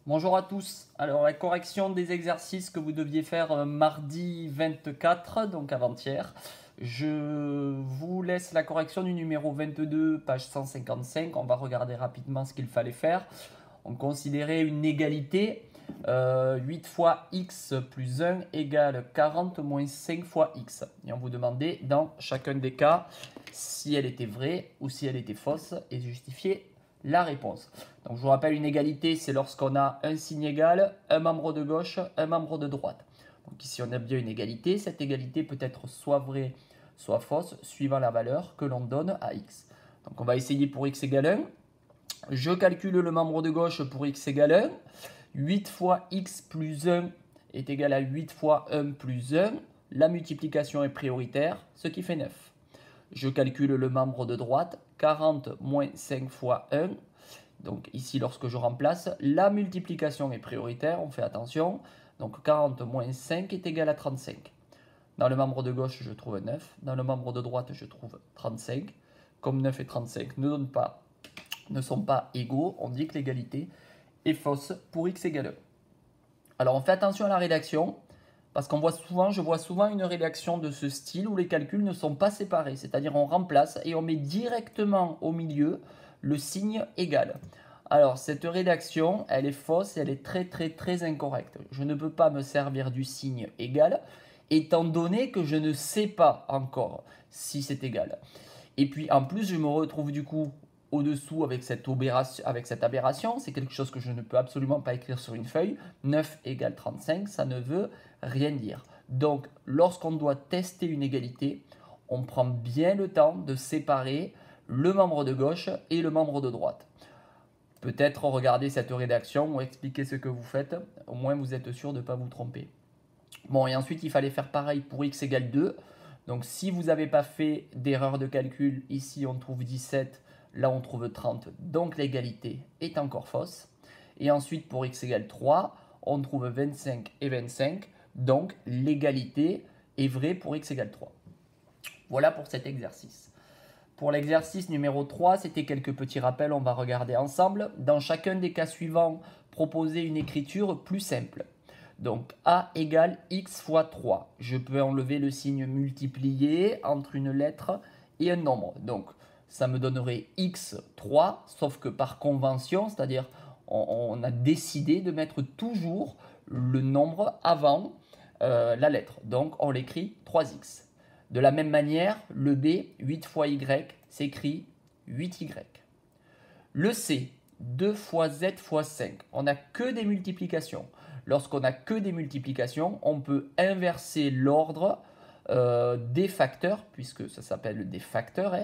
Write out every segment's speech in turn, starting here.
Bonjour à tous. Alors la correction des exercices que vous deviez faire mardi 24, donc avant-hier. Je vous laisse la correction du numéro 22, page 155. On va regarder rapidement ce qu'il fallait faire. On considérait une égalité. 8 fois x plus 1 égale 40 moins 5 fois x. Et on vous demandait dans chacun des cas si elle était vraie ou si elle était fausse et justifier la réponse. Donc je vous rappelle, une égalité, c'est lorsqu'on a un signe égal, un membre de gauche, un membre de droite. Donc ici, on a bien une égalité. Cette égalité peut être soit vraie, soit fausse, suivant la valeur que l'on donne à x. Donc on va essayer pour x égale 1. Je calcule le membre de gauche pour x égale 1. 8 fois x plus 1 est égal à 8 fois 1 plus 1. La multiplication est prioritaire, ce qui fait 9. Je calcule le membre de droite, 40 moins 5 fois 1. Donc ici, lorsque je remplace, la multiplication est prioritaire, on fait attention. Donc 40 moins 5 est égal à 35. Dans le membre de gauche, je trouve 9. Dans le membre de droite, je trouve 35. Comme 9 et 35 ne sont pas égaux, on dit que l'égalité est fausse pour x égale 1. Alors on fait attention à la rédaction, parce je vois souvent une rédaction de ce style où les calculs ne sont pas séparés, c'est-à-dire on remplace et on met directement au milieu le signe égal. Alors cette rédaction, elle est fausse et elle est très incorrecte. Je ne peux pas me servir du signe égal, étant donné que je ne sais pas encore si c'est égal. Et puis en plus, je me retrouve du coup au-dessous avec cette aberration. C'est quelque chose que je ne peux absolument pas écrire sur une feuille. 9 égale 35, ça ne veut rien dire. Donc, lorsqu'on doit tester une égalité, on prend bien le temps de séparer le membre de gauche et le membre de droite. Peut-être regarder cette rédaction ou expliquer ce que vous faites. Au moins, vous êtes sûr de ne pas vous tromper. Bon, et ensuite, il fallait faire pareil pour x égale 2. Donc, si vous n'avez pas fait d'erreur de calcul, ici, on trouve 17. Là, on trouve 30, donc l'égalité est encore fausse. Et ensuite, pour x égale 3, on trouve 25 et 25, donc l'égalité est vraie pour x égale 3. Voilà pour cet exercice. Pour l'exercice numéro 3, c'était quelques petits rappels, on va regarder ensemble. Dans chacun des cas suivants, proposez une écriture plus simple. Donc a égale x fois 3. Je peux enlever le signe multiplié entre une lettre et un nombre. Donc ça me donnerait x3, sauf que par convention, c'est-à-dire on a décidé de mettre toujours le nombre avant la lettre. Donc on l'écrit 3x. De la même manière, le b, 8 fois y, s'écrit 8y. Le c, 2 fois z fois 5. On n'a que des multiplications. Lorsqu'on n'a que des multiplications, on peut inverser l'ordre des facteurs, puisque ça s'appelle des facteurs,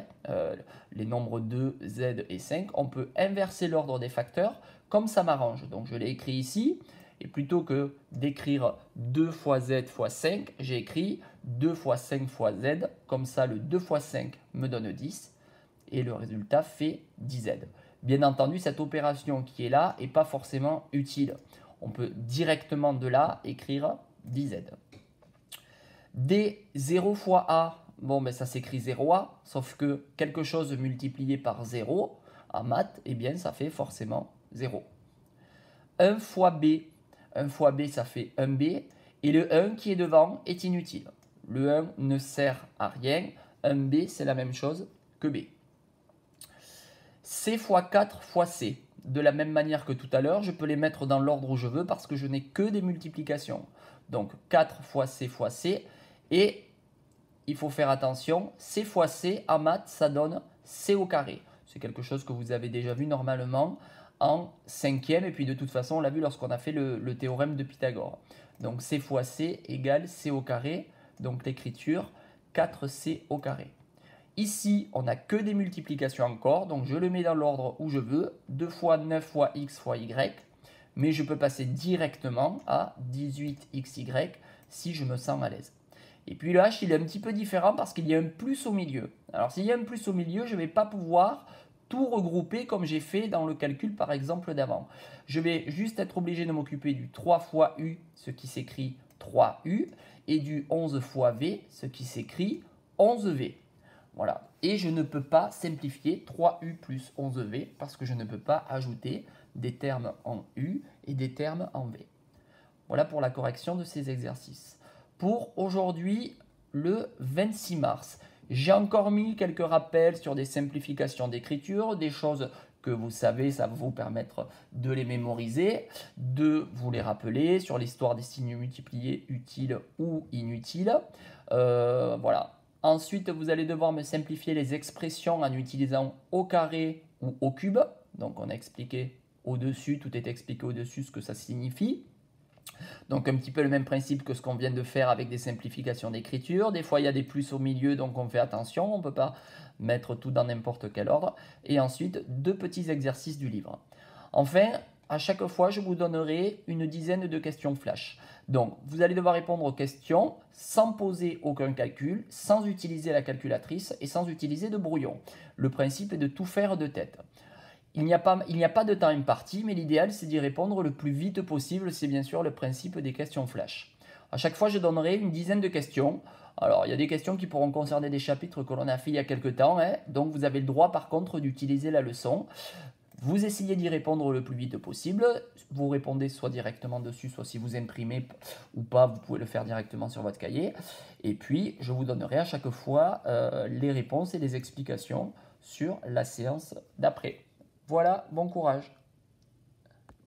les nombres 2, z et 5. On peut inverser l'ordre des facteurs comme ça m'arrange. Donc je l'ai écrit ici, et plutôt que d'écrire 2 fois z fois 5, j'ai écrit 2 fois 5 fois z. Comme ça, le 2 fois 5 me donne 10, et le résultat fait 10z. Bien entendu, cette opération qui est là n'est pas forcément utile. On peut directement de là écrire 10z. D 0 fois A, bon ben ça s'écrit 0A, sauf que quelque chose multiplié par 0, en maths, eh bien ça fait forcément 0. 1 fois B, 1 fois B ça fait 1B, et le 1 qui est devant est inutile. Le 1 ne sert à rien, 1B c'est la même chose que B. C fois 4 fois C. De la même manière que tout à l'heure, je peux les mettre dans l'ordre où je veux parce que je n'ai que des multiplications. Donc 4 fois C, et il faut faire attention, C fois C en maths, ça donne C au carré. C'est quelque chose que vous avez déjà vu normalement en 5e, et puis de toute façon, on l'a vu lorsqu'on a fait le théorème de Pythagore. Donc C fois C égale C au carré, donc l'écriture 4C au carré. Ici, on n'a que des multiplications encore, donc je le mets dans l'ordre où je veux. 2 fois 9 fois x fois y, mais je peux passer directement à 18xy si je me sens à l'aise. Et puis le h, il est un petit peu différent parce qu'il y a un plus au milieu. Alors s'il y a un plus au milieu, je ne vais pas pouvoir tout regrouper comme j'ai fait dans le calcul par exemple d'avant. Je vais juste être obligé de m'occuper du 3 fois u, ce qui s'écrit 3u, et du 11 fois v, ce qui s'écrit 11v. Voilà. Et je ne peux pas simplifier 3u plus 11v parce que je ne peux pas ajouter des termes en U et des termes en V. Voilà pour la correction de ces exercices. Pour aujourd'hui, le 26 mars, j'ai encore mis quelques rappels sur des simplifications d'écriture, des choses que vous savez, ça va vous permettre de les mémoriser, de vous les rappeler sur l'histoire des signes multipliés utiles ou inutiles. Voilà. Ensuite, vous allez devoir me simplifier les expressions en utilisant au carré ou au cube. Donc, on a expliqué au-dessus, tout est expliqué au-dessus ce que ça signifie. Donc un petit peu le même principe que ce qu'on vient de faire avec des simplifications d'écriture. Des fois, il y a des plus au milieu, donc on fait attention. On ne peut pas mettre tout dans n'importe quel ordre. Et ensuite, 2 petits exercices du livre. Enfin, à chaque fois, je vous donnerai une dizaine de questions flash. Donc, vous allez devoir répondre aux questions sans poser aucun calcul, sans utiliser la calculatrice et sans utiliser de brouillon. Le principe est de tout faire de tête. Il n'y a pas de temps imparti, mais l'idéal, c'est d'y répondre le plus vite possible. C'est bien sûr le principe des questions flash. À chaque fois, je donnerai une dizaine de questions. Alors, il y a des questions qui pourront concerner des chapitres que l'on a fait il y a quelques temps. Donc, vous avez le droit, par contre, d'utiliser la leçon. Vous essayez d'y répondre le plus vite possible. Vous répondez soit directement dessus, soit si vous imprimez ou pas, vous pouvez le faire directement sur votre cahier. Et puis, je vous donnerai à chaque fois les réponses et les explications sur la séance d'après. Voilà, bon courage.